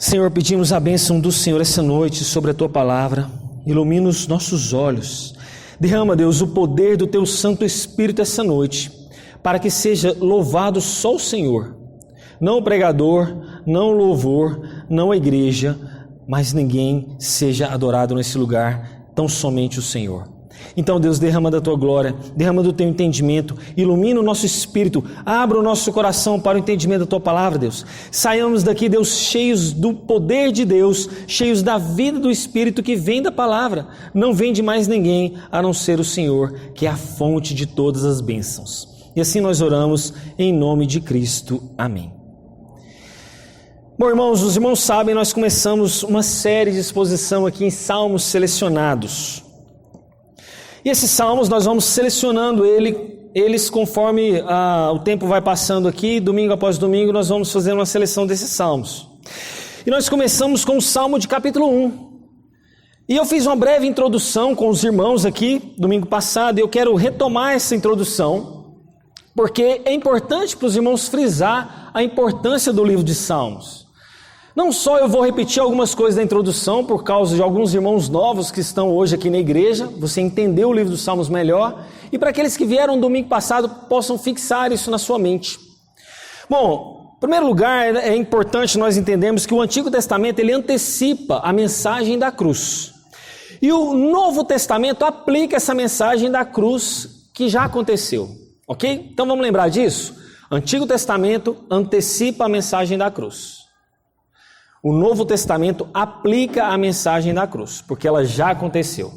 Senhor, pedimos a bênção do Senhor essa noite sobre a Tua palavra. Ilumina os nossos olhos. Derrama, Deus, o poder do Teu Santo Espírito essa noite, para que seja louvado só o Senhor. Não o pregador, não o louvor, não a igreja, mas ninguém seja adorado nesse lugar, tão somente o Senhor. Então, Deus, derrama da Tua glória, derrama do Teu entendimento, ilumina o nosso espírito, abra o nosso coração para o entendimento da Tua palavra, Deus. Saiamos daqui, Deus, cheios do poder de Deus, cheios da vida do Espírito que vem da palavra. Não vem de mais ninguém a não ser o Senhor, que é a fonte de todas as bênçãos. E assim nós oramos em nome de Cristo. Amém. Bom, irmãos, os irmãos sabem, nós começamos uma série de exposição aqui em Salmos Selecionados. E esses salmos nós vamos selecionando eles conforme o tempo vai passando aqui, domingo após domingo nós vamos fazer uma seleção desses salmos. E nós começamos com o Salmo de capítulo 1. E eu fiz uma breve introdução com os irmãos aqui, domingo passado, e eu quero retomar essa introdução, porque é importante para os irmãos frisar a importância do livro de Salmos. Não só eu vou repetir algumas coisas da introdução por causa de alguns irmãos novos que estão hoje aqui na igreja, você entendeu o livro dos Salmos melhor, e para aqueles que vieram domingo passado possam fixar isso na sua mente. Bom, em primeiro lugar, é importante nós entendermos que o Antigo Testamento ele antecipa a mensagem da cruz. E o Novo Testamento aplica essa mensagem da cruz que já aconteceu, ok? Então vamos lembrar disso? Antigo Testamento antecipa a mensagem da cruz. O Novo Testamento aplica a mensagem da cruz, porque ela já aconteceu.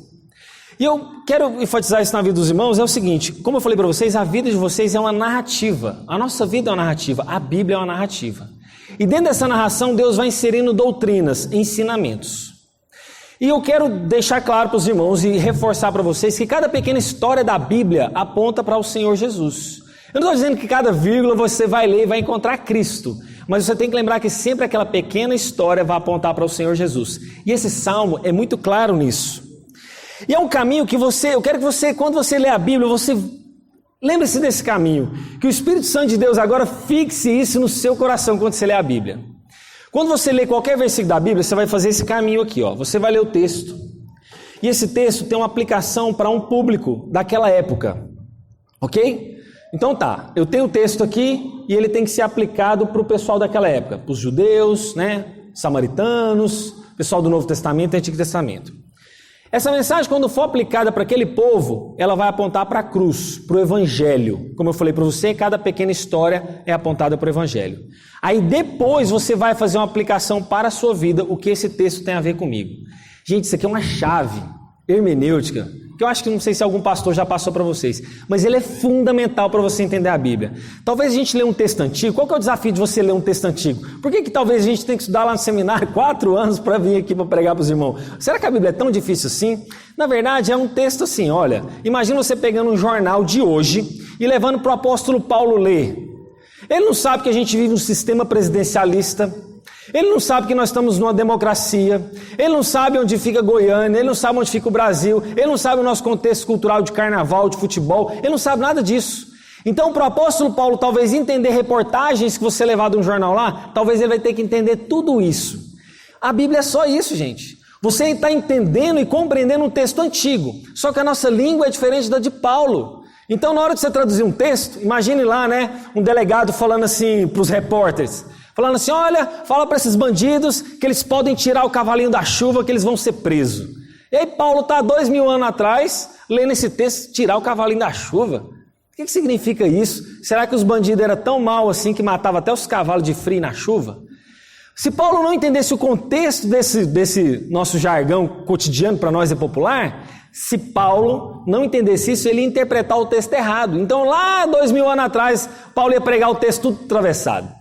E eu quero enfatizar isso na vida dos irmãos, é o seguinte, como eu falei para vocês, a vida de vocês é uma narrativa. A nossa vida é uma narrativa, a Bíblia é uma narrativa. E dentro dessa narração, Deus vai inserindo doutrinas, ensinamentos. E eu quero deixar claro para os irmãos e reforçar para vocês que cada pequena história da Bíblia aponta para o Senhor Jesus. Eu não estou dizendo que cada vírgula você vai ler e vai encontrar Cristo, mas você tem que lembrar que sempre aquela pequena história vai apontar para o Senhor Jesus. E esse salmo é muito claro nisso. E é um caminho que eu quero que você, quando você lê a Bíblia, você lembre-se desse caminho. Que o Espírito Santo de Deus agora fixe isso no seu coração quando você lê a Bíblia. Quando você lê qualquer versículo da Bíblia, você vai fazer esse caminho aqui, ó. Você vai ler o texto. E esse texto tem uma aplicação para um público daquela época. Ok? Então tá, eu tenho o texto aqui e ele tem que ser aplicado para o pessoal daquela época, para os judeus, samaritanos, pessoal do Novo Testamento e Antigo Testamento. Essa mensagem, quando for aplicada para aquele povo, ela vai apontar para a cruz, para o Evangelho. Como eu falei para você, cada pequena história é apontada para o Evangelho. Aí depois você vai fazer uma aplicação para a sua vida, o que esse texto tem a ver comigo. Gente, isso aqui é uma chave hermenêutica, que eu acho que não sei se algum pastor já passou para vocês, mas ele é fundamental para você entender a Bíblia. Talvez a gente lê um texto antigo. Qual que é o desafio de você ler um texto antigo? Por que talvez a gente tenha que estudar lá no seminário 4 anos para vir aqui para pregar para os irmãos? Será que a Bíblia é tão difícil assim? Na verdade é um texto assim, olha, imagina você pegando um jornal de hoje e levando para o apóstolo Paulo ler. Ele não sabe que a gente vive um sistema presidencialista. Ele não sabe que nós estamos numa democracia, ele não sabe onde fica Goiânia, ele não sabe onde fica o Brasil, ele não sabe o nosso contexto cultural de carnaval, de futebol, ele não sabe nada disso. Então, para o apóstolo Paulo talvez entender reportagens que você levar de um jornal lá, talvez ele vai ter que entender tudo isso. A Bíblia é só isso, gente. Você está entendendo e compreendendo um texto antigo, só que a nossa língua é diferente da de Paulo. Então, na hora de você traduzir um texto, imagine lá, um delegado falando assim para os repórteres, falando assim, olha, fala para esses bandidos que eles podem tirar o cavalinho da chuva, que eles vão ser presos. E aí Paulo está 2000 anos atrás, lendo esse texto, tirar o cavalinho da chuva. O que significa isso? Será que os bandidos eram tão mal assim que matavam até os cavalos de frio na chuva? Se Paulo não entendesse o contexto desse nosso jargão cotidiano, para nós é popular, se Paulo não entendesse isso, ele ia interpretar o texto errado. Então lá 2000 anos atrás, Paulo ia pregar o texto tudo atravessado.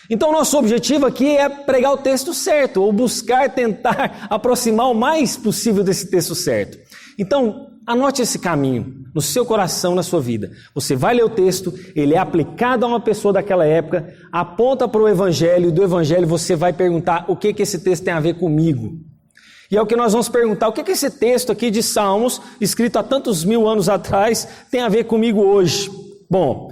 Então, nosso objetivo aqui é pregar o texto certo, ou buscar tentar aproximar o mais possível desse texto certo. Então, anote esse caminho no seu coração, na sua vida. Você vai ler o texto, ele é aplicado a uma pessoa daquela época, aponta para o Evangelho, e do Evangelho você vai perguntar o que esse texto tem a ver comigo. E é o que nós vamos perguntar, o que esse texto aqui de Salmos, escrito há tantos mil anos atrás, tem a ver comigo hoje? Bom,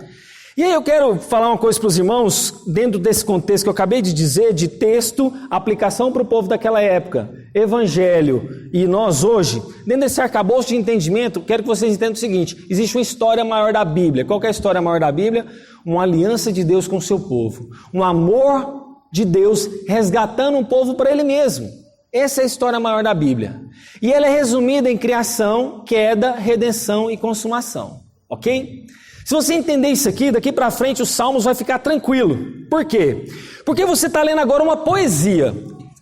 E aí eu quero falar uma coisa para os irmãos, dentro desse contexto que eu acabei de dizer, de texto, aplicação para o povo daquela época, evangelho e nós hoje, dentro desse arcabouço de entendimento, quero que vocês entendam o seguinte: existe uma história maior da Bíblia. Qual que é a história maior da Bíblia? Uma aliança de Deus com o seu povo, um amor de Deus resgatando um povo para Ele mesmo. Essa é a história maior da Bíblia. E ela é resumida em criação, queda, redenção e consumação. Ok? Se você entender isso aqui, daqui para frente os Salmos vai ficar tranquilo. Por quê? Porque você está lendo agora uma poesia.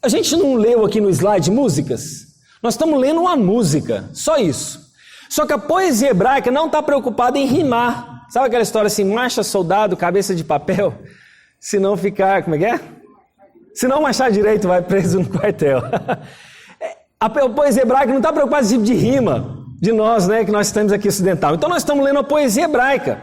A gente não leu aqui no slide músicas? Nós estamos lendo uma música, só isso. Só que a poesia hebraica não está preocupada em rimar. Sabe aquela história assim, marcha soldado, cabeça de papel? Se não ficar, como é que é? Se não marchar direito, vai preso no quartel. A poesia hebraica não está preocupada com esse tipo de rima de nós, né, que nós estamos aqui ocidental. Então nós estamos lendo a poesia hebraica.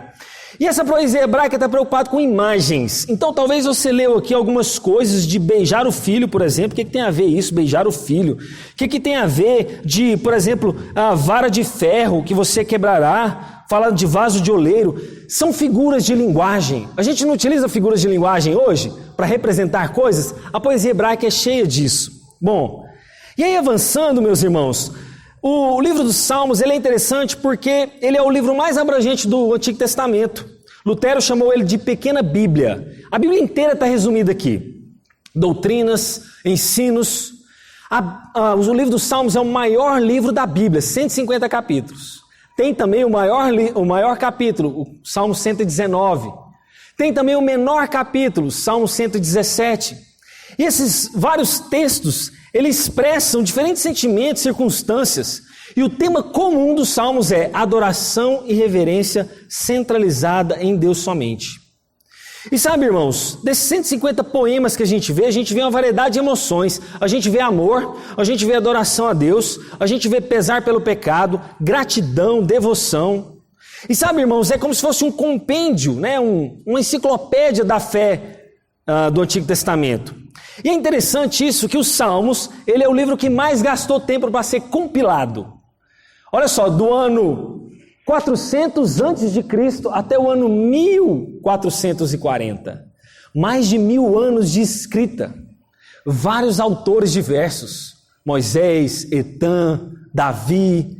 E essa poesia hebraica está preocupada com imagens. Então talvez você leu aqui algumas coisas de beijar o filho, por exemplo. O que tem a ver isso, beijar o filho? O que tem a ver de, por exemplo, a vara de ferro que você quebrará? Falando de vaso de oleiro. São figuras de linguagem. A gente não utiliza figuras de linguagem hoje para representar coisas? A poesia hebraica é cheia disso. Bom, e aí avançando, meus irmãos, o livro dos Salmos ele é interessante porque ele é o livro mais abrangente do Antigo Testamento. Lutero chamou ele de pequena Bíblia. A Bíblia inteira está resumida aqui. Doutrinas, ensinos. O livro dos Salmos é o maior livro da Bíblia, 150 capítulos. Tem também o maior capítulo, o Salmo 119. Tem também o menor capítulo, o Salmo 117. E esses vários textos, eles expressam diferentes sentimentos, circunstâncias. E o tema comum dos Salmos é adoração e reverência centralizada em Deus somente. E sabe, irmãos, desses 150 poemas que a gente vê uma variedade de emoções. A gente vê amor, a gente vê adoração a Deus, a gente vê pesar pelo pecado, gratidão, devoção. E sabe, irmãos, é como se fosse um compêndio, né? Uma enciclopédia da fé do Antigo Testamento. E é interessante isso, que os Salmos, ele é o livro que mais gastou tempo para ser compilado. Olha só, do ano 400 antes de Cristo até o ano 1440. Mais de 1000 anos de escrita. Vários autores diversos. Moisés, Etã, Davi,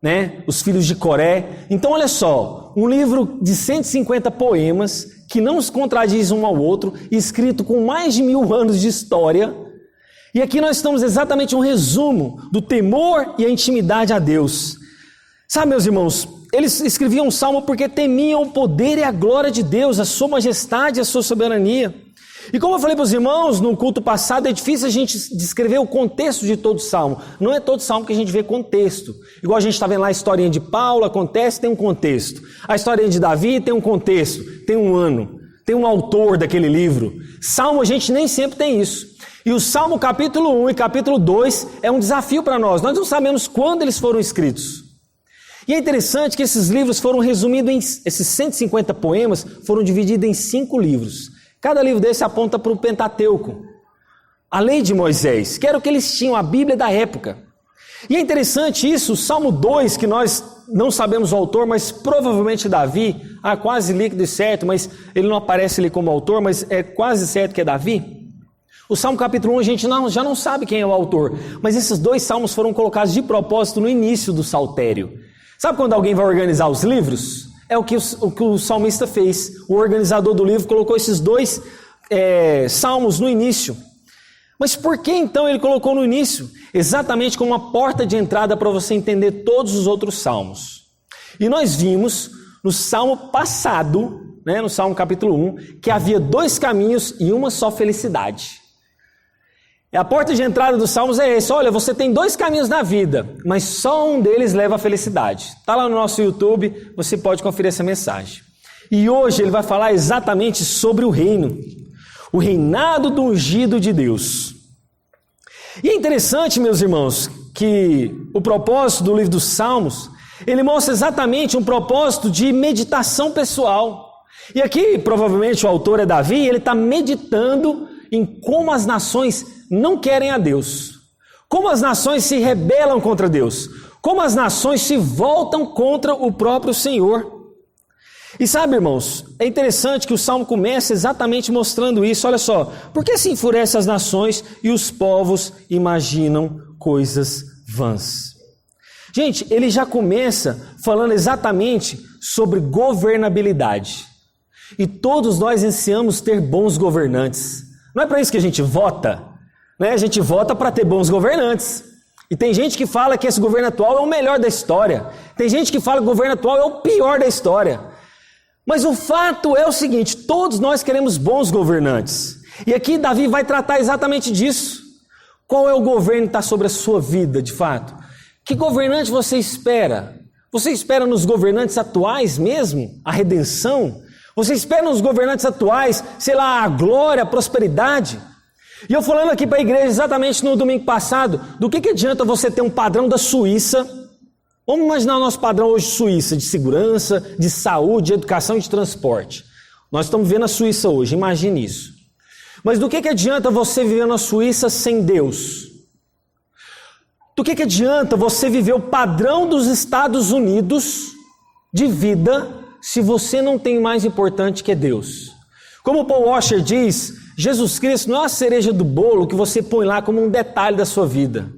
né? Os filhos de Coré. Então olha só, um livro de 150 poemas que não se contradizem um ao outro, escrito com mais de 1000 anos de história. E aqui nós estamos exatamente um resumo do temor e a intimidade a Deus. Sabe, meus irmãos, eles escreviam um salmo porque temiam o poder e a glória de Deus, a sua majestade e a sua soberania. E como eu falei para os irmãos no culto passado, é difícil a gente descrever o contexto de todo salmo. Não é todo salmo que a gente vê contexto. Igual a gente está vendo lá a historinha de Paulo, acontece, tem um contexto. A historinha de Davi tem um contexto, tem um ano, tem um autor daquele livro. Salmo a gente nem sempre tem isso. E o Salmo capítulo 1 e capítulo 2 é um desafio para nós. Nós não sabemos quando eles foram escritos. E é interessante que esses livros foram resumidos esses 150 poemas foram divididos em 5 livros. Cada livro desse aponta para o Pentateuco, a lei de Moisés, que era o que eles tinham, a Bíblia da época. E é interessante isso, o Salmo 2, que nós não sabemos o autor, mas provavelmente Davi, quase líquido e certo, mas ele não aparece ali como autor, mas é quase certo que é Davi. O Salmo capítulo 1 a gente já não sabe quem é o autor, mas esses 2 salmos foram colocados de propósito no início do saltério. Sabe quando alguém vai organizar os livros? É o que o salmista fez. O organizador do livro colocou esses 2 salmos no início. Mas por que então ele colocou no início? Exatamente como uma porta de entrada para você entender todos os outros salmos. E nós vimos no salmo passado, né, no Salmo capítulo 1, que havia 2 caminhos e uma só felicidade. E a porta de entrada dos Salmos é esse. Olha, você tem 2 caminhos na vida, mas só um deles leva à felicidade. Está lá no nosso YouTube, você pode conferir essa mensagem. E hoje ele vai falar exatamente sobre o reino. O reinado do ungido de Deus. E é interessante, meus irmãos, que o propósito do livro dos Salmos, ele mostra exatamente um propósito de meditação pessoal. E aqui, provavelmente, o autor é Davi, ele está meditando em como as nações não querem a Deus, como as nações se rebelam contra Deus, como as nações se voltam contra o próprio Senhor. E sabe, irmãos, é interessante que o Salmo começa exatamente mostrando isso. Olha só, por que se enfurecem as nações e os povos imaginam coisas vãs? Gente, ele já começa falando exatamente sobre governabilidade. E todos nós ansiamos ter bons governantes. Não é para isso que a gente vota, né? A gente vota para ter bons governantes. E tem gente que fala que esse governo atual é o melhor da história. Tem gente que fala que o governo atual é o pior da história. Mas o fato é o seguinte, todos nós queremos bons governantes. E aqui Davi vai tratar exatamente disso. Qual é o governo que está sobre a sua vida, de fato? Que governante você espera? Você espera nos governantes atuais mesmo a redenção? Você espera nos governantes atuais, sei lá, a glória, a prosperidade? E eu falando aqui para a igreja exatamente no domingo passado, do que adianta você ter um padrão da Suíça? Vamos imaginar o nosso padrão hoje de Suíça, de segurança, de saúde, de educação e de transporte. Nós estamos vivendo a Suíça hoje, imagine isso. Mas do que adianta você viver na Suíça sem Deus? Do que adianta você viver o padrão dos Estados Unidos de vida se você não tem mais importante que é Deus? Como Paul Washer diz, Jesus Cristo não é a cereja do bolo que você põe lá como um detalhe da sua vida.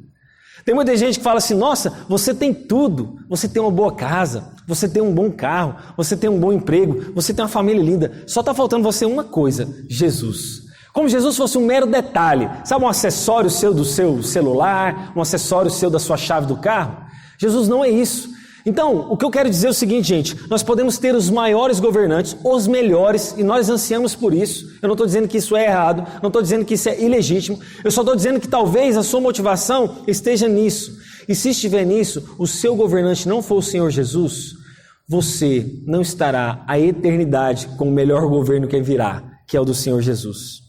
Tem muita gente que fala assim, nossa, você tem tudo, você tem uma boa casa, você tem um bom carro, você tem um bom emprego, você tem uma família linda, só está faltando você uma coisa, Jesus. Como Jesus fosse um mero detalhe, sabe um acessório seu do seu celular, um acessório seu da sua chave do carro? Jesus não é isso. Então, o que eu quero dizer é o seguinte, gente, nós podemos ter os maiores governantes, os melhores, e nós ansiamos por isso. Eu não estou dizendo que isso é errado, não estou dizendo que isso é ilegítimo, eu só estou dizendo que talvez a sua motivação esteja nisso. E se estiver nisso, o seu governante não for o Senhor Jesus, você não estará a eternidade com o melhor governo que virá, que é o do Senhor Jesus.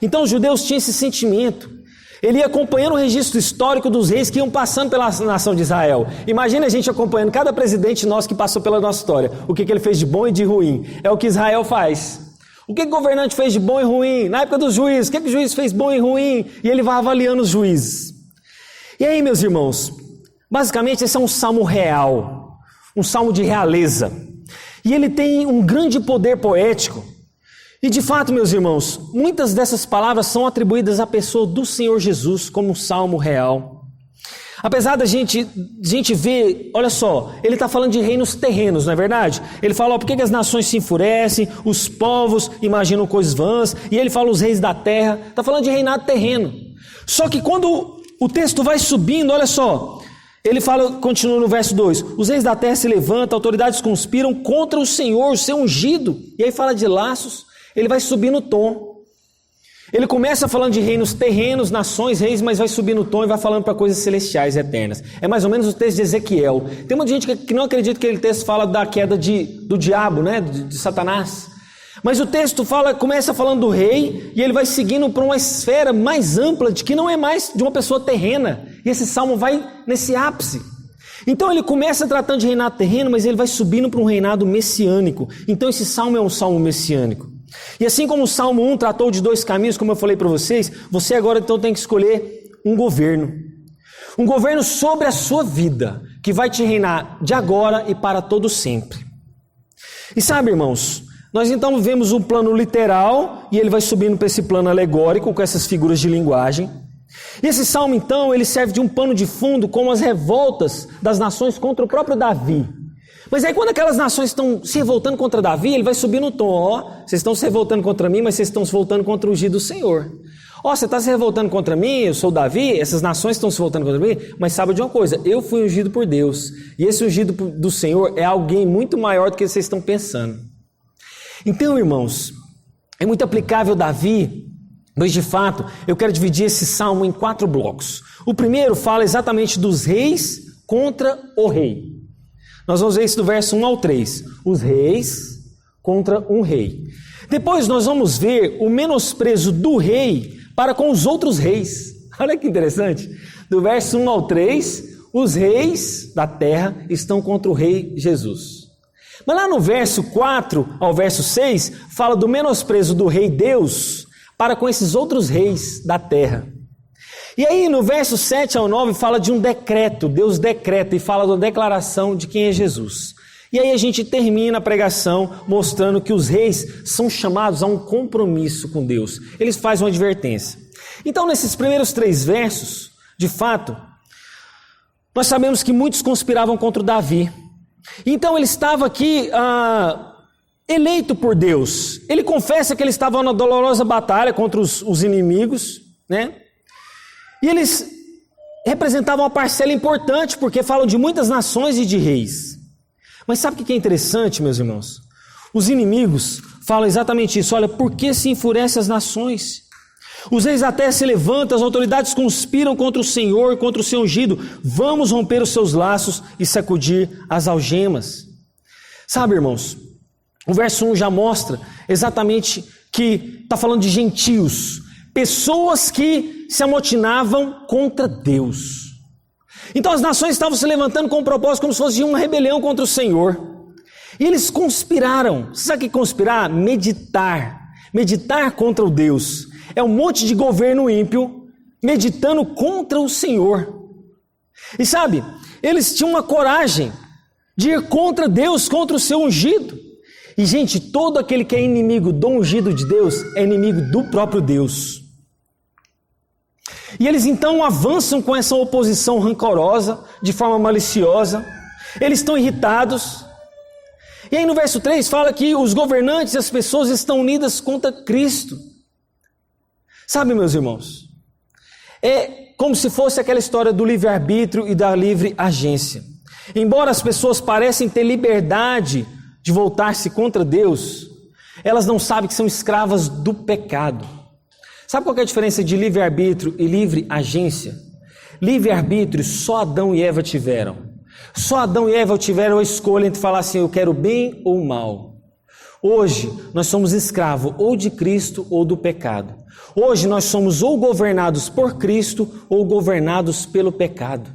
Então os judeus tinham esse sentimento. Ele ia acompanhando o registro histórico dos reis que iam passando pela nação de Israel. Imagina a gente acompanhando cada presidente nosso que passou pela nossa história. O que ele fez de bom e de ruim. É o que Israel faz. O que o governante fez de bom e ruim? Na época dos juízes, o que o juiz fez bom e ruim? E ele vai avaliando os juízes. E aí, meus irmãos, basicamente esse é um salmo real. Um salmo de realeza. E ele tem um grande poder poético. E de fato, meus irmãos, muitas dessas palavras são atribuídas à pessoa do Senhor Jesus como um salmo real. Apesar da gente ver, olha só, ele está falando de reinos terrenos, não é verdade? Ele fala, por que as nações se enfurecem, os povos imaginam coisas vãs, e ele fala os reis da terra, está falando de reinado terreno. Só que quando o texto vai subindo, olha só, ele fala, continua no verso 2, os reis da terra se levantam, autoridades conspiram contra o Senhor, o seu ungido, e aí fala de laços. Ele vai subir no tom. Ele começa falando de reinos terrenos, nações, reis, mas vai subir no tom e vai falando para coisas celestiais, eternas. É mais ou menos o texto de Ezequiel. Tem muita gente que não acredita que aquele texto fala da queda do diabo, né, de Satanás. Mas o texto começa falando do rei e ele vai seguindo para uma esfera mais ampla, de que não é mais de uma pessoa terrena. E esse salmo vai nesse ápice. Então ele começa tratando de reinado terreno, mas ele vai subindo para um reinado messiânico. Então esse salmo é um salmo messiânico. E assim como o Salmo 1 tratou de 2 caminhos, como eu falei para vocês, você agora então tem que escolher um governo. Um governo sobre a sua vida, que vai te reinar de agora e para todo sempre. E sabe, irmãos, nós então vemos um plano literal, e ele vai subindo para esse plano alegórico, com essas figuras de linguagem. E esse salmo então, ele serve de um pano de fundo, como as revoltas das nações contra o próprio Davi. Mas aí quando aquelas nações estão se revoltando contra Davi, ele vai subir no tom, ó, vocês estão se revoltando contra mim, mas vocês estão se voltando contra o ungido do Senhor. Ó, você está se revoltando contra mim, eu sou Davi, essas nações estão se voltando contra mim, mas sabe de uma coisa, eu fui ungido por Deus, e esse ungido do Senhor é alguém muito maior do que vocês estão pensando. Então, irmãos, é muito aplicável Davi, mas de fato, eu quero dividir esse salmo em 4 blocos. O primeiro fala exatamente dos reis contra o rei. Nós vamos ver isso do verso 1 ao 3. Os reis contra um rei. Depois nós vamos ver o menosprezo do rei para com os outros reis. Olha que interessante. Do verso 1 ao 3, os reis da terra estão contra o rei Jesus. Mas lá no verso 4 ao verso 6, fala do menosprezo do rei Deus para com esses outros reis da terra. E aí no verso 7 ao 9 fala de um decreto, Deus decreta e fala da declaração de quem é Jesus. E aí a gente termina a pregação mostrando que os reis são chamados a um compromisso com Deus. Eles fazem uma advertência. Então, nesses primeiros 3 versos, de fato, nós sabemos que muitos conspiravam contra o Davi. Então ele estava aqui eleito por Deus. Ele confessa que ele estava na dolorosa batalha contra os inimigos, né? E eles representavam uma parcela importante, porque falam de muitas nações e de reis. Mas sabe o que é interessante, meus irmãos? Os inimigos falam exatamente isso. Olha, por que se enfurecem as nações? Os reis até se levantam, as autoridades conspiram contra o Senhor, contra o seu ungido. Vamos romper os seus laços e sacudir as algemas. Sabe, irmãos, o verso 1 já mostra exatamente que está falando de gentios, pessoas que se amotinavam contra Deus. Então as nações estavam se levantando com um propósito como se fosse uma rebelião contra o Senhor. E eles conspiraram. Você sabe o que é conspirar? Meditar. Meditar contra o Deus. É um monte de governo ímpio meditando contra o Senhor. E sabe, eles tinham uma coragem de ir contra Deus, contra o seu ungido. E gente, todo aquele que é inimigo do ungido de Deus é inimigo do próprio Deus. E eles então avançam com essa oposição rancorosa, de forma maliciosa. Eles estão irritados. E aí no verso 3 fala que os governantes e as pessoas estão unidas contra Cristo. Sabe, meus irmãos, é como se fosse aquela história do livre-arbítrio e da livre agência. Embora as pessoas parecem ter liberdade de voltar-se contra Deus, elas não sabem que são escravas do pecado. Sabe qual que é a diferença de livre-arbítrio e livre agência? Livre-arbítrio só Adão e Eva tiveram. Só Adão e Eva tiveram a escolha entre falar assim, eu quero bem ou mal. Hoje nós somos escravos ou de Cristo ou do pecado. Hoje nós somos ou governados por Cristo ou governados pelo pecado.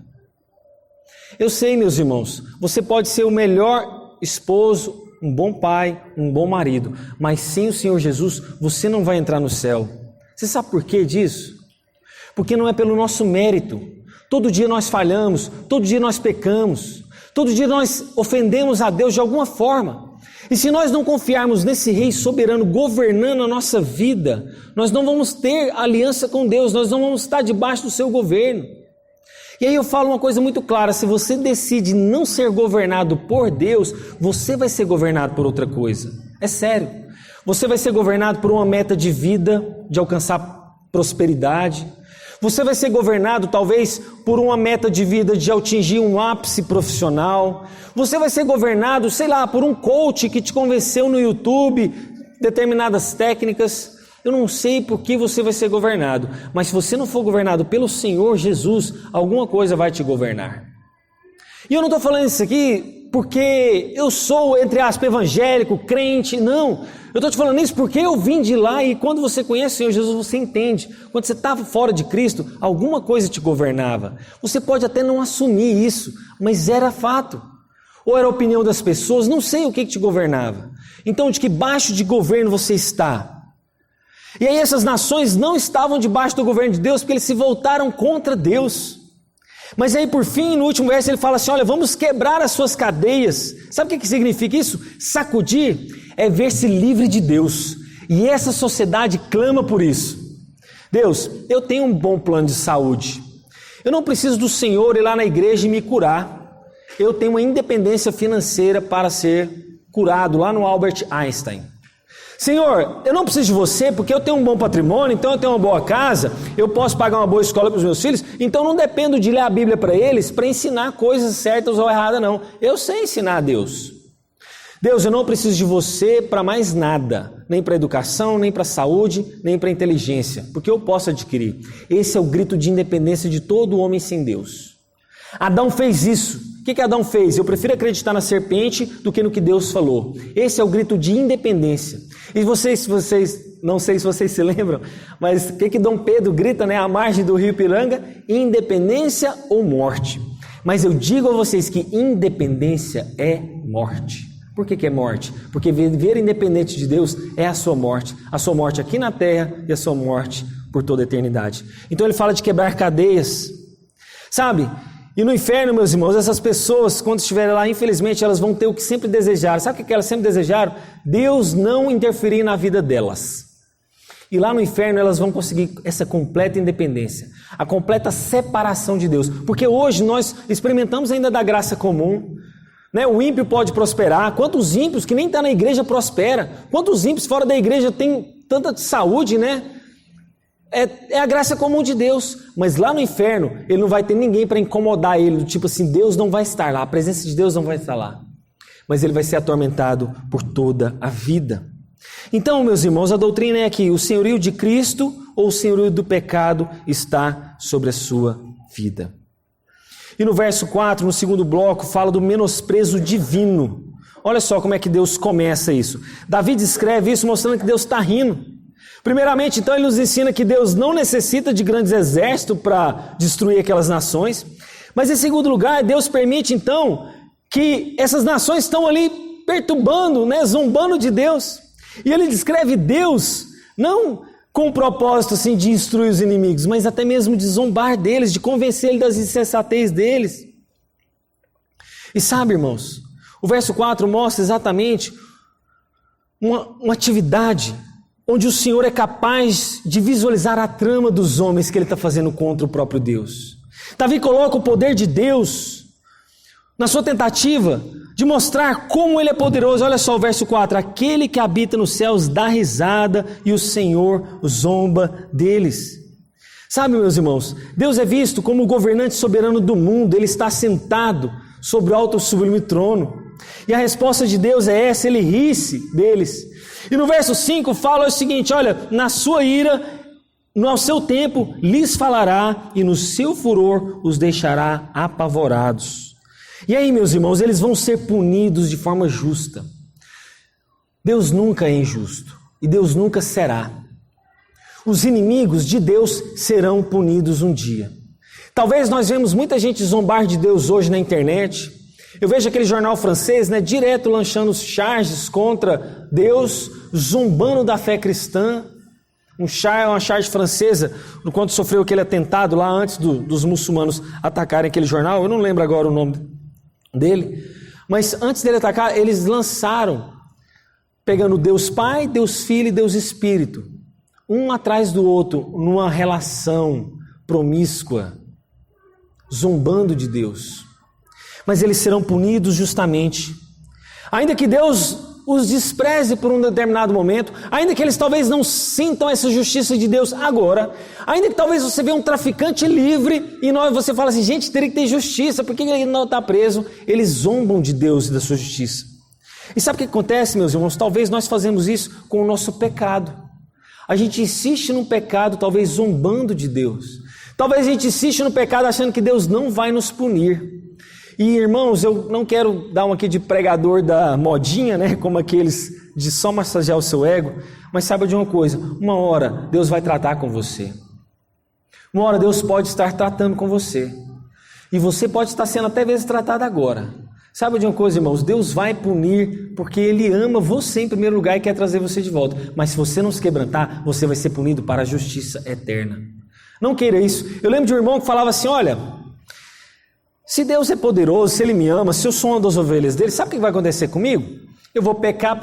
Eu sei, meus irmãos, você pode ser o melhor esposo, um bom pai, um bom marido, mas sem o Senhor Jesus você não vai entrar no céu. Você sabe por que disso? Porque não é pelo nosso mérito. Todo dia nós falhamos, todo dia nós pecamos, todo dia nós ofendemos a Deus de alguma forma. E se nós não confiarmos nesse Rei soberano governando a nossa vida, nós não vamos ter aliança com Deus, nós não vamos estar debaixo do seu governo. E aí eu falo uma coisa muito clara, se você decide não ser governado por Deus, você vai ser governado por outra coisa. É sério. Você vai ser governado por uma meta de vida, de alcançar prosperidade. Você vai ser governado talvez por uma meta de vida de atingir um ápice profissional. Você vai ser governado, sei lá, por um coach que te convenceu no YouTube, determinadas técnicas. Eu não sei por que você vai ser governado, mas se você não for governado pelo Senhor Jesus, alguma coisa vai te governar. E eu não estou falando isso aqui porque eu sou, entre aspas, evangélico, crente, não. Eu estou te falando isso porque eu vim de lá e quando você conhece o Senhor Jesus, você entende. Quando você estava fora de Cristo, alguma coisa te governava. Você pode até não assumir isso, mas era fato. Ou era a opinião das pessoas, não sei o que te governava. Então, de que baixo de governo você está? E aí essas nações não estavam debaixo do governo de Deus porque eles se voltaram contra Deus. Mas aí por fim, no último verso ele fala assim, olha, vamos quebrar as suas cadeias. Sabe o que significa isso? Sacudir é ver-se livre de Deus. E essa sociedade clama por isso. Deus, eu tenho um bom plano de saúde. Eu não preciso do Senhor ir lá na igreja e me curar. Eu tenho uma independência financeira para ser curado lá no Albert Einstein. Senhor, eu não preciso de você porque eu tenho um bom patrimônio, então eu tenho uma boa casa, eu posso pagar uma boa escola para os meus filhos, então não dependo de ler a Bíblia para eles para ensinar coisas certas ou erradas, não. Eu sei ensinar a Deus. Deus, eu não preciso de você para mais nada, nem para educação, nem para saúde, nem para inteligência, porque eu posso adquirir. Esse é o grito de independência de todo homem sem Deus. Adão fez isso. O que Adão fez? Eu prefiro acreditar na serpente do que no que Deus falou. Esse é o grito de independência. E vocês, não sei se vocês se lembram, mas o que Dom Pedro grita, né, à margem do rio Ipiranga? Independência ou morte. Mas eu digo a vocês que independência é morte. Por que é morte? Porque viver independente de Deus é a sua morte aqui na terra e a sua morte por toda a eternidade. Então ele fala de quebrar cadeias. Sabe, E no inferno, meus irmãos, essas pessoas, quando estiverem lá, infelizmente, elas vão ter o que sempre desejaram. Sabe o que elas sempre desejaram? Deus não interferir na vida delas. E lá no inferno elas vão conseguir essa completa independência, a completa separação de Deus. Porque hoje nós experimentamos ainda da graça comum, né? O ímpio pode prosperar. Quantos ímpios que nem está na igreja prospera? Quantos ímpios fora da igreja têm tanta saúde, né? É a graça comum de Deus. Mas lá no inferno ele não vai ter ninguém para incomodar ele, do tipo assim, Deus não vai estar lá, a presença de Deus não vai estar lá. Mas ele vai ser atormentado por toda a vida. Então, meus irmãos, a doutrina é que o senhorio de Cristo ou o senhorio do pecado está sobre a sua vida. E no verso 4, no segundo bloco, fala do menosprezo divino. Olha só como é que Deus começa isso. Davi descreve isso mostrando que Deus está rindo. Primeiramente, então, ele nos ensina que Deus não necessita de grandes exércitos para destruir aquelas nações. Mas, em segundo lugar, Deus permite, então, que essas nações estão ali perturbando, né, zombando de Deus. E ele descreve Deus não com o propósito assim, de instruir os inimigos, mas até mesmo de zombar deles, de convencer eles das insensatez deles. E sabe, irmãos, o verso 4 mostra exatamente uma atividade onde o Senhor é capaz de visualizar a trama dos homens que ele está fazendo contra o próprio Deus. Davi coloca o poder de Deus na sua tentativa de mostrar como ele é poderoso. Olha só o verso 4. Aquele que habita nos céus dá risada e o Senhor zomba deles. Sabe, meus irmãos, Deus é visto como o governante soberano do mundo. Ele está sentado sobre o alto e sublime trono. E a resposta de Deus é essa, ele ri-se deles. E no verso 5 fala o seguinte, olha, na sua ira, no seu tempo, lhes falará e no seu furor os deixará apavorados. E aí, meus irmãos, eles vão ser punidos de forma justa. Deus nunca é injusto e Deus nunca será. Os inimigos de Deus serão punidos um dia. Talvez nós vemos muita gente zombar de Deus hoje na internet. Eu vejo aquele jornal francês, né, direto lançando charges contra Deus, zombando da fé cristã. Uma charge francesa, quando sofreu aquele atentado lá antes dos muçulmanos atacarem aquele jornal. Eu não lembro agora o nome dele, mas antes dele atacar, eles lançaram, pegando Deus Pai, Deus Filho e Deus Espírito, um atrás do outro, numa relação promíscua, zombando de Deus. Mas eles serão punidos justamente, ainda que Deus os despreze por um determinado momento, ainda que eles talvez não sintam essa justiça de Deus agora, ainda que talvez você veja um traficante livre e você fala assim, gente, teria que ter justiça, por que ele não está preso? Eles zombam de Deus e da sua justiça. E sabe o que acontece, meus irmãos? Talvez nós fazemos isso com o nosso pecado. A gente insiste no pecado, talvez zombando de Deus. Talvez a gente insiste no pecado achando que Deus não vai nos punir. E irmãos, eu não quero dar um aqui de pregador da modinha, né, como aqueles de só massagear o seu ego, mas saiba de uma coisa, uma hora Deus vai tratar com você. Uma hora Deus pode estar tratando com você. E você pode estar sendo até vezes tratado agora. Saiba de uma coisa, irmãos, Deus vai punir porque Ele ama você em primeiro lugar e quer trazer você de volta. Mas se você não se quebrantar, você vai ser punido para a justiça eterna. Não queira isso. Eu lembro de um irmão que falava assim, olha, se Deus é poderoso, se Ele me ama, se eu sou uma das ovelhas dele, sabe o que vai acontecer comigo? Eu vou pecar,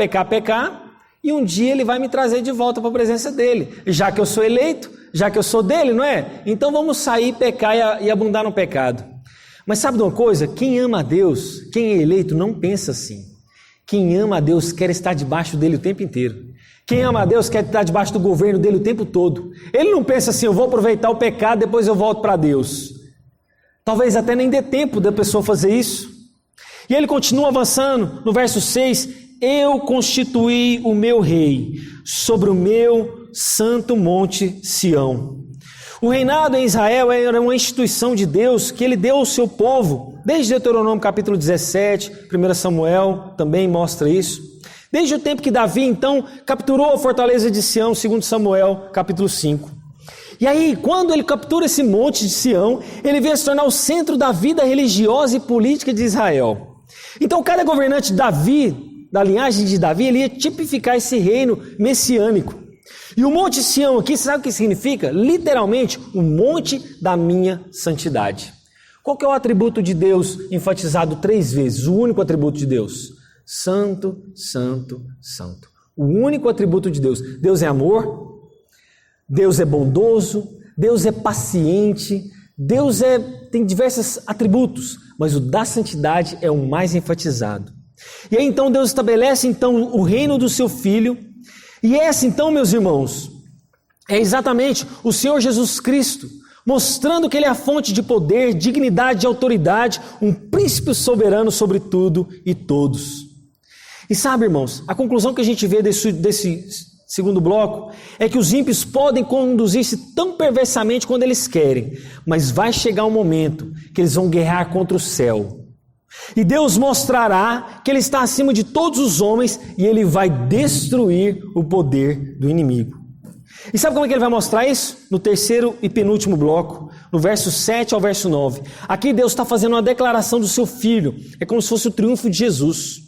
e um dia Ele vai me trazer de volta para a presença dEle. Já que eu sou eleito, já que eu sou dEle, não é? Então vamos sair, pecar e abundar no pecado. Mas sabe de uma coisa? Quem ama a Deus, quem é eleito, não pensa assim. Quem ama a Deus quer estar debaixo dEle o tempo inteiro. Quem ama a Deus quer estar debaixo do governo dEle o tempo todo. Ele não pensa assim, eu vou aproveitar o pecado, depois eu volto para Deus. Talvez até nem dê tempo da pessoa fazer isso. E ele continua avançando no verso 6. Eu constituí o meu rei sobre o meu santo monte Sião. O reinado em Israel era uma instituição de Deus que ele deu ao seu povo. Desde Deuteronômio capítulo 17, 1 Samuel também mostra isso. Desde o tempo que Davi então capturou a fortaleza de Sião, 2 Samuel capítulo 5. E aí, quando ele captura esse monte de Sião, ele vem a se tornar o centro da vida religiosa e política de Israel. Então, cada governante de Davi, da linhagem de Davi, ele ia tipificar esse reino messiânico. E o monte Sião aqui, sabe o que significa? Literalmente, o monte da minha santidade. Qual que é o atributo de Deus enfatizado 3 vezes? O único atributo de Deus. Santo, santo, santo. O único atributo de Deus. Deus é amor, Deus é bondoso, Deus é paciente, Deus tem diversos atributos, mas o da santidade é o mais enfatizado. E aí então Deus estabelece então o reino do seu Filho, e essa então, meus irmãos, é exatamente o Senhor Jesus Cristo, mostrando que Ele é a fonte de poder, dignidade e autoridade, um príncipe soberano sobre tudo e todos. E sabe, irmãos, a conclusão que a gente vê desse segundo bloco é que os ímpios podem conduzir-se tão perversamente quando eles querem, mas vai chegar um momento que eles vão guerrear contra o céu. E Deus mostrará que Ele está acima de todos os homens e Ele vai destruir o poder do inimigo. E sabe como é que Ele vai mostrar isso? No terceiro e penúltimo bloco, no verso 7 ao verso 9. Aqui Deus está fazendo uma declaração do seu Filho, é como se fosse o triunfo de Jesus.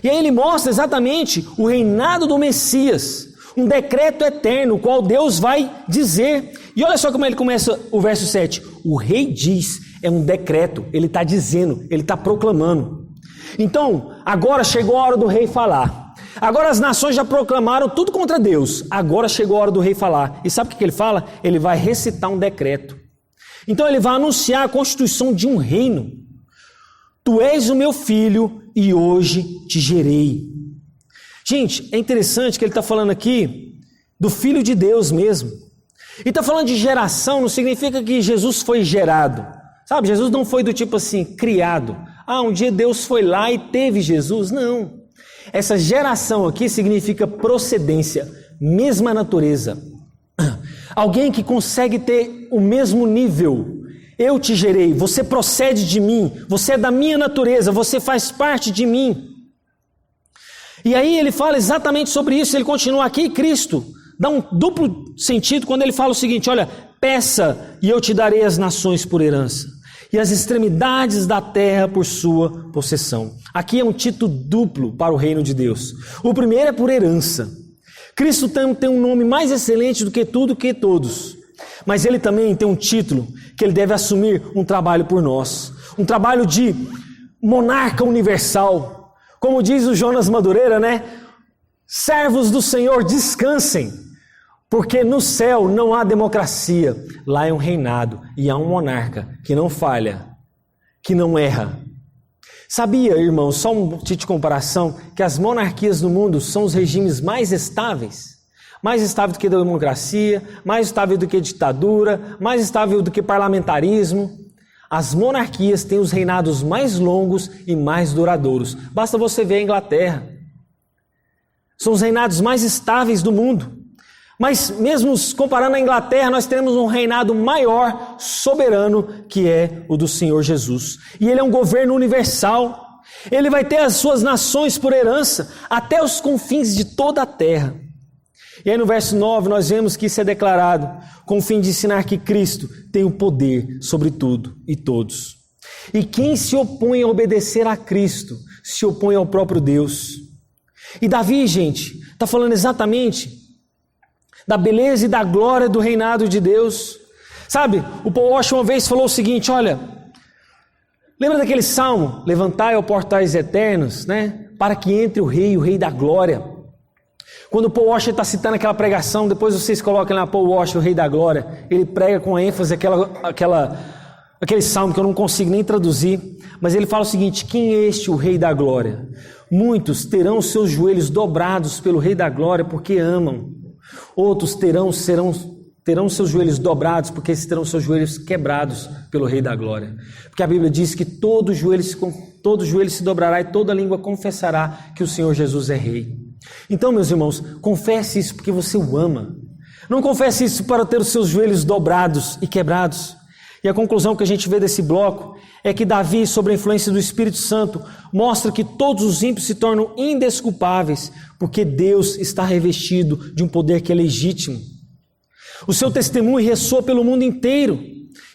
E aí Ele mostra exatamente o reinado do Messias, um decreto eterno, o qual Deus vai dizer. E olha só como ele começa o verso 7. O rei diz, é um decreto, ele está dizendo, ele está proclamando. Então, agora chegou a hora do rei falar. Agora as nações já proclamaram tudo contra Deus. Agora chegou a hora do rei falar. E sabe o que ele fala? Ele vai recitar um decreto. Então ele vai anunciar a constituição de um reino. Tu és o meu filho e hoje te gerei. Gente, é interessante que ele está falando aqui do Filho de Deus mesmo. E está falando de geração, não significa que Jesus foi gerado. Sabe, Jesus não foi do tipo assim, criado. Um dia Deus foi lá e teve Jesus. Não. Essa geração aqui significa procedência, mesma natureza. Alguém que consegue ter o mesmo nível. Eu te gerei, você procede de mim, você é da minha natureza, você faz parte de mim. E aí ele fala exatamente sobre isso, ele continua aqui, Cristo dá um duplo sentido quando ele fala o seguinte, olha, peça e eu te darei as nações por herança, e as extremidades da terra por sua possessão. Aqui é um título duplo para o reino de Deus. O primeiro é por herança. Cristo tem um nome mais excelente do que tudo que todos. Mas ele também tem um título que ele deve assumir um trabalho por nós. Um trabalho de monarca universal. Como diz o Jonas Madureira, né? Servos do Senhor, descansem, porque no céu não há democracia. Lá é um reinado e há um monarca que não falha, que não erra. Sabia, irmão, só um tipo de comparação, que as monarquias do mundo são os regimes mais estáveis? Mais estável do que a democracia, mais estável do que a ditadura, mais estável do que parlamentarismo. As monarquias têm os reinados mais longos e mais duradouros. Basta você ver a Inglaterra. São os reinados mais estáveis do mundo. Mas mesmo comparando a Inglaterra, nós temos um reinado maior, soberano, que é o do Senhor Jesus. E Ele é um governo universal. Ele vai ter as suas nações por herança até os confins de toda a terra. E aí no verso 9 nós vemos que isso é declarado com o fim de ensinar que Cristo tem o poder sobre tudo e todos. E quem se opõe a obedecer a Cristo, se opõe ao próprio Deus. E Davi, gente, está falando exatamente da beleza e da glória do reinado de Deus. Sabe, o Paul Washer uma vez falou o seguinte, olha, lembra daquele salmo? Levantai, ó portais eternos, né? Para que entre o rei da glória. Quando o Paul Washer está citando aquela pregação, depois vocês coloquem lá Paul Washer, o Rei da Glória, ele prega com ênfase aquele salmo que eu não consigo nem traduzir, mas ele fala o seguinte, quem é este o Rei da Glória? Muitos terão seus joelhos dobrados pelo Rei da Glória porque amam. Outros terão seus joelhos dobrados porque terão seus joelhos quebrados pelo Rei da Glória. Porque a Bíblia diz que todo joelho se dobrará e toda língua confessará que o Senhor Jesus é Rei. Então, meus irmãos, confesse isso porque você o ama. Não confesse isso para ter os seus joelhos dobrados e quebrados. E a conclusão que a gente vê desse bloco é que Davi, sob a influência do Espírito Santo, mostra que todos os ímpios se tornam indesculpáveis, porque Deus está revestido de um poder que é legítimo. O seu testemunho ressoa pelo mundo inteiro.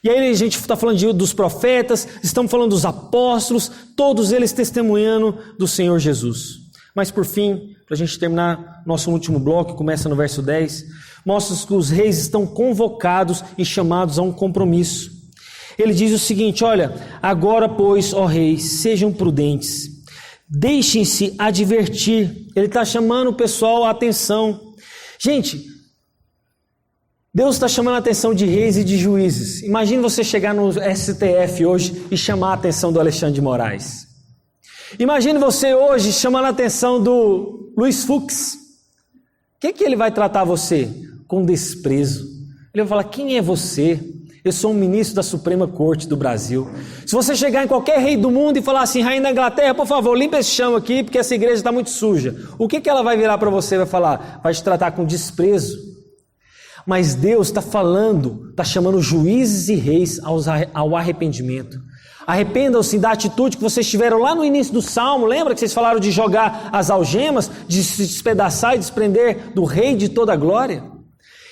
E aí a gente está falando dos profetas, estamos falando dos apóstolos, todos eles testemunhando do Senhor Jesus. Mas por fim, para a gente terminar nosso último bloco, que começa no verso 10, mostra que os reis estão convocados e chamados a um compromisso. Ele diz o seguinte: olha, agora pois, ó reis, sejam prudentes, deixem-se advertir. Ele está chamando o pessoal a atenção. Gente, Deus está chamando a atenção de reis e de juízes. Imagine você chegar no STF hoje e chamar a atenção do Alexandre de Moraes. Imagine você hoje chamando a atenção do Luiz Fux. O que ele vai tratar você? Com desprezo. Ele vai falar: quem é você? Eu sou um ministro da Suprema Corte do Brasil. Se você chegar em qualquer rei do mundo e falar assim: rainha da Inglaterra, por favor, limpa esse chão aqui, porque essa igreja está muito suja. O que ela vai virar para você e vai falar? Vai te tratar com desprezo. Mas Deus está falando, está chamando juízes e reis ao arrependimento. Arrependam-se da atitude que vocês tiveram lá no início do Salmo. Lembra que vocês falaram de jogar as algemas, de se despedaçar e desprender do Rei de toda a glória?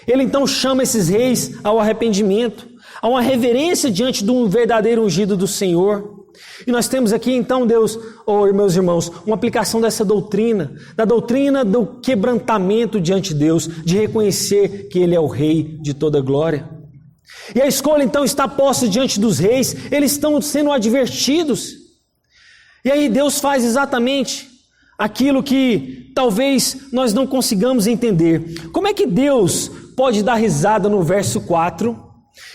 Ele então chama esses reis ao arrependimento, a uma reverência diante de um verdadeiro ungido do Senhor. E nós temos aqui então, Deus, meus irmãos, uma aplicação dessa doutrina, da doutrina do quebrantamento diante de Deus, de reconhecer que Ele é o Rei de toda a glória. E a escolha então está posta diante dos reis, eles estão sendo advertidos. E aí Deus faz exatamente aquilo que talvez nós não consigamos entender. Como é que Deus pode dar risada no verso 4?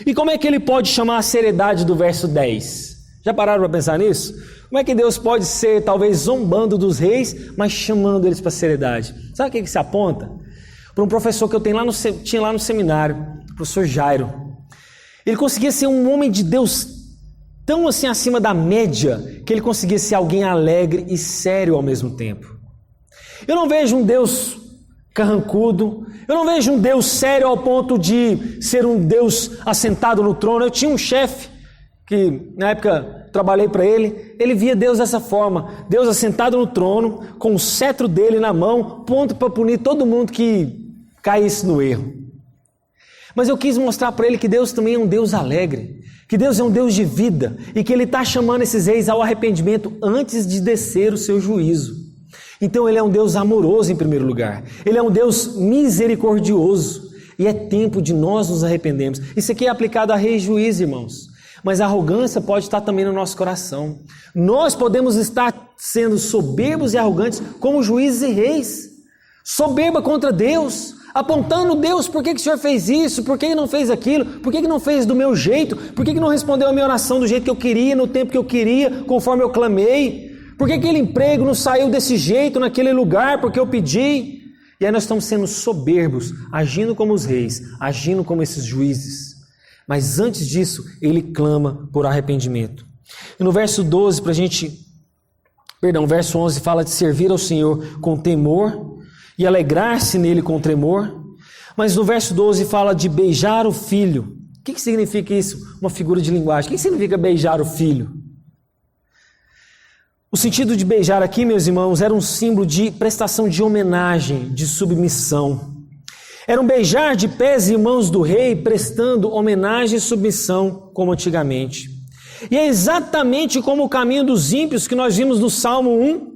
E como é que Ele pode chamar a seriedade do verso 10? Já pararam para pensar nisso? Como é que Deus pode ser talvez zombando dos reis, mas chamando eles para a seriedade? Sabe o que se aponta? Para um professor que eu tinha lá no seminário, o professor Jairo. Ele conseguia ser um homem de Deus tão assim acima da média, que ele conseguia ser alguém alegre e sério ao mesmo tempo. Eu não vejo um Deus carrancudo, eu não vejo um Deus sério ao ponto de ser um Deus assentado no trono. Eu tinha um chefe que na época trabalhei para ele via Deus dessa forma, Deus assentado no trono, com o cetro dele na mão, pronto para punir todo mundo que caísse no erro. Mas eu quis mostrar para ele que Deus também é um Deus alegre, que Deus é um Deus de vida e que Ele está chamando esses reis ao arrependimento antes de descer o seu juízo. Então Ele é um Deus amoroso em primeiro lugar, Ele é um Deus misericordioso e é tempo de nós nos arrependermos. Isso aqui é aplicado a reis e juízes, irmãos, mas a arrogância pode estar também no nosso coração. Nós podemos estar sendo soberbos e arrogantes como juízes e reis, soberba contra Deus, apontando: Deus, por que o Senhor fez isso? Por que não fez aquilo? Por que não fez do meu jeito? Por que não respondeu a minha oração do jeito que eu queria, no tempo que eu queria, conforme eu clamei? Por que aquele emprego não saiu desse jeito, naquele lugar, porque eu pedi? E aí nós estamos sendo soberbos, agindo como os reis, agindo como esses juízes. Mas antes disso, ele clama por arrependimento. E no verso 12, verso 11 fala de servir ao Senhor com temor e alegrar-se nele com tremor. Mas no verso 12 fala de beijar o filho. O que significa isso? Uma figura de linguagem. O que significa beijar o filho? O sentido de beijar aqui, meus irmãos, era um símbolo de prestação de homenagem, de submissão. Era um beijar de pés e mãos do rei, prestando homenagem e submissão, como antigamente. E é exatamente como o caminho dos ímpios que nós vimos no Salmo 1.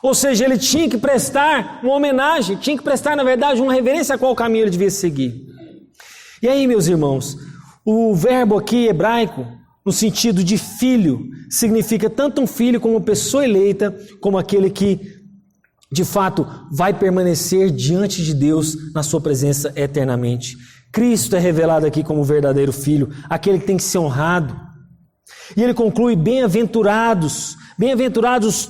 Ou seja, ele tinha que prestar uma homenagem, tinha que prestar, na verdade, uma reverência a qual caminho ele devia seguir. E aí, meus irmãos, o verbo aqui hebraico, no sentido de filho, significa tanto um filho como pessoa eleita, como aquele que, de fato, vai permanecer diante de Deus na sua presença eternamente. Cristo é revelado aqui como o verdadeiro filho, aquele que tem que ser honrado. E ele conclui: bem-aventurados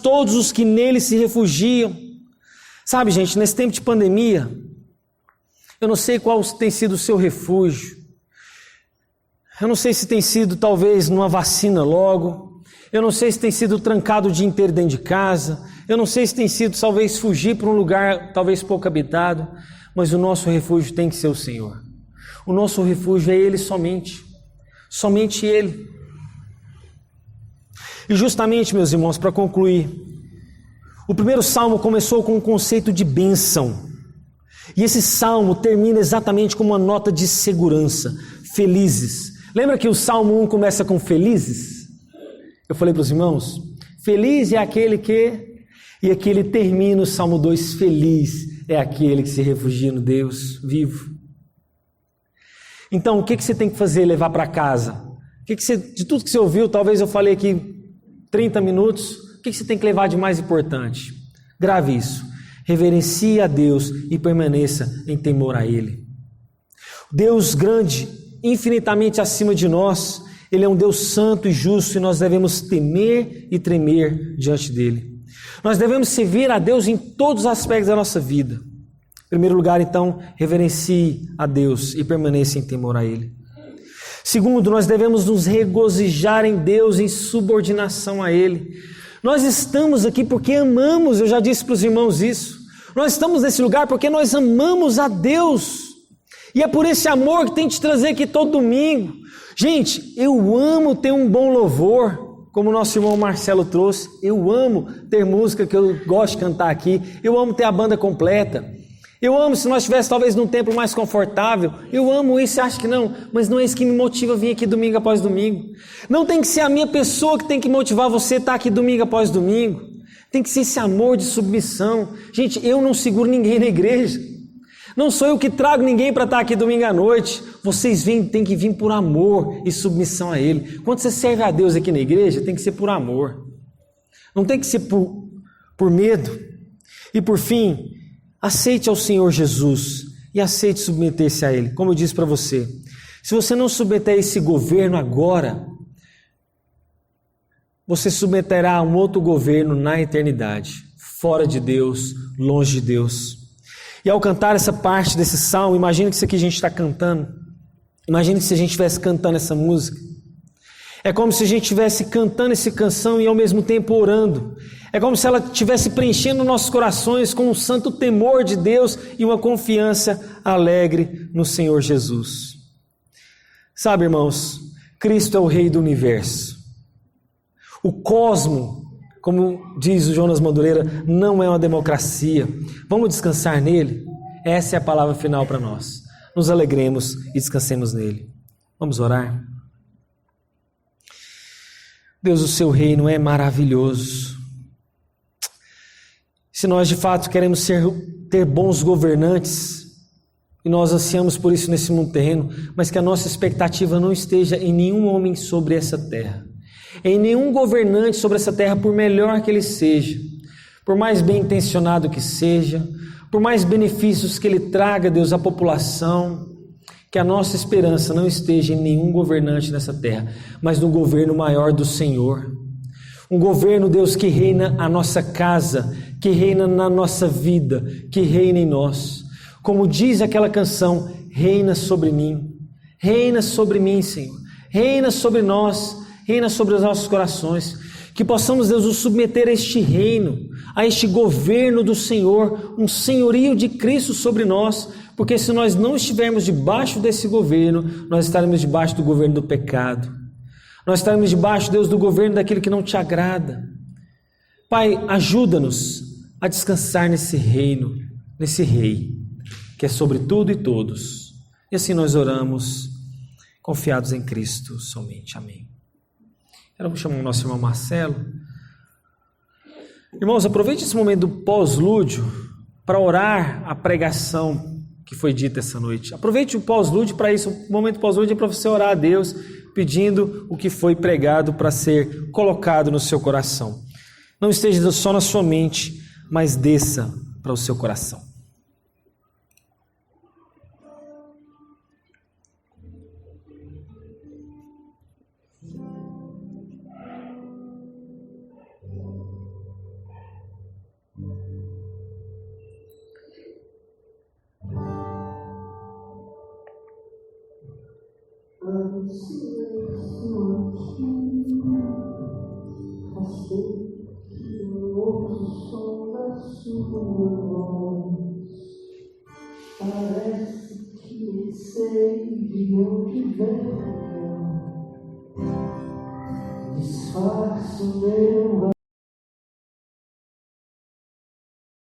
todos os que nele se refugiam. Sabe, gente, nesse tempo de pandemia, eu não sei qual tem sido o seu refúgio. Eu não sei se tem sido talvez numa vacina logo. Eu não sei se tem sido trancado o dia inteiro dentro de casa. Eu não sei se tem sido talvez fugir para um lugar talvez pouco habitado. Mas o nosso refúgio tem que ser o Senhor. O nosso refúgio é Ele somente. Somente Ele. E justamente, meus irmãos, para concluir, o primeiro salmo começou com um conceito de bênção. E esse salmo termina exatamente com uma nota de segurança. Felizes. Lembra que o Salmo 1 começa com felizes? Eu falei para os irmãos, feliz é aquele que... E aqui ele termina o Salmo 2, feliz é aquele que se refugia no Deus vivo. Então, o que você tem que fazer? Levar para casa? O De tudo que você ouviu, talvez eu falei aqui 30 minutos, o que você tem que levar de mais importante? Grave isso. Reverencie a Deus e permaneça em temor a Ele. Deus grande, infinitamente acima de nós, Ele é um Deus santo e justo e nós devemos temer e tremer diante dEle. Nós devemos servir a Deus em todos os aspectos da nossa vida. Em primeiro lugar, então, reverencie a Deus e permaneça em temor a Ele. Segundo, nós devemos nos regozijar em Deus em subordinação a Ele. Nós estamos aqui porque amamos, eu já disse para os irmãos isso. Nós estamos nesse lugar porque nós amamos a Deus. E é por esse amor que tem que te trazer aqui todo domingo. Gente, eu amo ter um bom louvor, como o nosso irmão Marcelo trouxe. Eu amo ter música que eu gosto de cantar aqui. Eu amo ter a banda completa. Eu amo se nós estivéssemos talvez num templo mais confortável. Eu amo isso, você acha que não? Mas não é isso que me motiva a vir aqui domingo após domingo. Não tem que ser a minha pessoa que tem que motivar você a estar aqui domingo após domingo. Tem que ser esse amor de submissão. Gente, eu não seguro ninguém na igreja. Não sou eu que trago ninguém para estar aqui domingo à noite. Vocês têm que vir por amor e submissão a Ele. Quando você serve a Deus aqui na igreja, tem que ser por amor. Não tem que ser por medo. E por fim, aceite ao Senhor Jesus e aceite submeter-se a Ele. Como eu disse para você, se você não submeter a esse governo agora, você submeterá a um outro governo na eternidade, fora de Deus, longe de Deus. E ao cantar essa parte desse salmo, imagine que isso aqui a gente está cantando, imagine que se a gente estivesse cantando essa música, é como se a gente estivesse cantando essa canção e ao mesmo tempo orando. É como se ela estivesse preenchendo nossos corações com um santo temor de Deus e uma confiança alegre no Senhor Jesus. Sabe, irmãos, Cristo é o Rei do Universo. O cosmo, como diz o Jonas Madureira, não é uma democracia. Vamos descansar nele? Essa é a palavra final para nós. Nos alegremos e descansemos nele. Vamos orar? Deus, o seu reino é maravilhoso. Se nós de fato queremos ter bons governantes, e nós ansiamos por isso nesse mundo terreno, mas que a nossa expectativa não esteja em nenhum homem sobre essa terra, em nenhum governante sobre essa terra, por melhor que ele seja, por mais bem intencionado que seja, por mais benefícios que ele traga, Deus, à população, que a nossa esperança não esteja em nenhum governante nessa terra, mas no governo maior do Senhor. Um governo, Deus, que reina a nossa casa, que reina na nossa vida, que reina em nós. Como diz aquela canção, reina sobre mim, Senhor, reina sobre nós, reina sobre os nossos corações, que possamos, Deus, nos submeter a este reino, a este governo do Senhor, um senhorio de Cristo sobre nós, porque se nós não estivermos debaixo desse governo, nós estaremos debaixo do governo do pecado, nós estaremos debaixo, Deus, do governo daquilo que não te agrada. Pai, ajuda-nos a descansar nesse reino, nesse Rei, que é sobre tudo e todos, e assim nós oramos, confiados em Cristo somente. Amém. Eu vou chamar o nosso irmão Marcelo. Irmãos, aproveite esse momento do pós-lúdio para orar a pregação que foi dita essa noite. Aproveite o pós-lúdio para isso. O momento pós-lúdio é para você orar a Deus, pedindo o que foi pregado para ser colocado no seu coração. Não esteja só na sua mente, mas desça para o seu coração. Parece que sei de onde venho, disfarço meu